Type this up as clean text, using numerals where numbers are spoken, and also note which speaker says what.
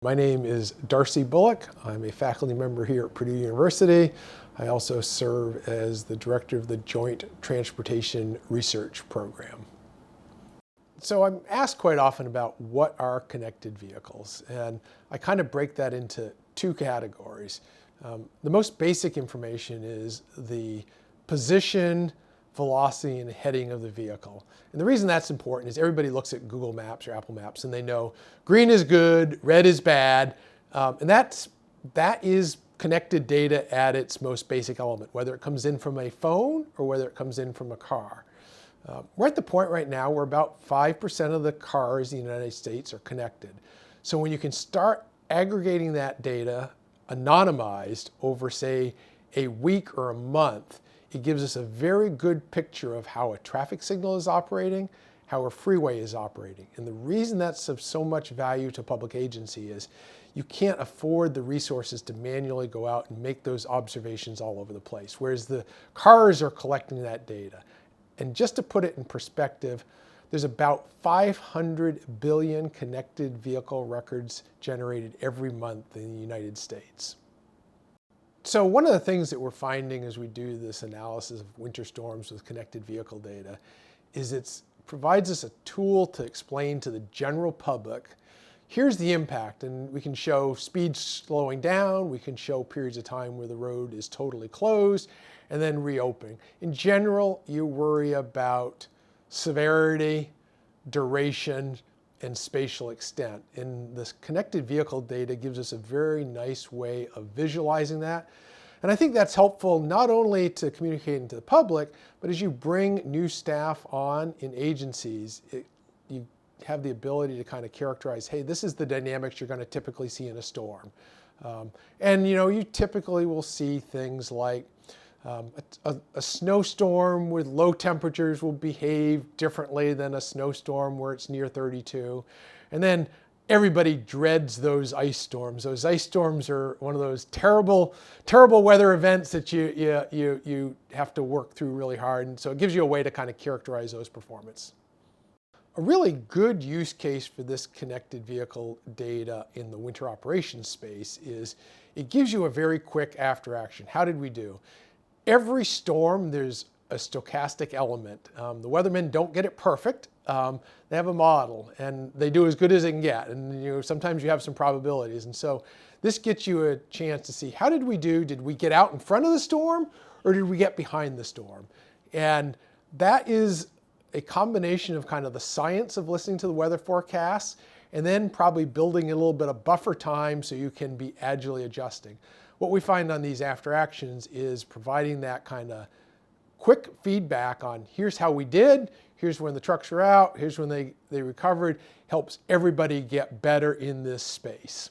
Speaker 1: My name is Darcy Bullock. I'm a faculty member here at Purdue University. I also serve as the director of the Joint Transportation Research Program. So I'm asked quite often about what are connected vehicles, and I kind of break that into two categories. The most basic information is the position, velocity, and heading of the vehicle. And the reason that's important is everybody looks at Google Maps or Apple Maps and they know green is good, red is bad, and that is connected data at its most basic element, whether it comes in from a phone or whether it comes in from a car. We're at the point right now where about 5% of the cars in the United States are connected. So when you can start aggregating that data anonymized over, say, a week or a month, it gives us a very good picture of how a traffic signal is operating, how a freeway is operating. And the reason that's of so much value to public agency is you can't afford the resources to manually go out and make those observations all over the place, whereas the cars are collecting that data. And just to put it in perspective, there's about 500 billion connected vehicle records generated every month in the United States. So one of the things that we're finding as we do this analysis of winter storms with connected vehicle data is it provides us a tool to explain to the general public, here's the impact, and we can show speed slowing down, we can show periods of time where the road is totally closed, and then reopening. In general, you worry about severity, duration, and spatial extent. And this connected vehicle data gives us a very nice way of visualizing that. And I think that's helpful not only to communicating to the public, but as you bring new staff on in agencies, you have the ability to kind of characterize, hey, this is the dynamics you're going to typically see in a storm. And you typically will see things like a snowstorm with low temperatures will behave differently than a snowstorm where it's near 32. And then everybody dreads those ice storms. Those ice storms are one of those terrible, terrible weather events that you have to work through really hard. And so it gives you a way to kind of characterize those performance. A really good use case for this connected vehicle data in the winter operations space is it gives you a very quick after action. How did we do? Every storm, there's a stochastic element. The weathermen don't get it perfect. They have a model, and they do as good as they can get. And sometimes you have some probabilities. And so this gets you a chance to see, how did we do? Did we get out in front of the storm, or did we get behind the storm? And that is a combination of kind of the science of listening to the weather forecasts, and then probably building a little bit of buffer time so you can be agilely adjusting. What we find on these after actions is providing that kind of quick feedback on here's how we did, here's when the trucks were out, here's when they recovered, helps everybody get better in this space.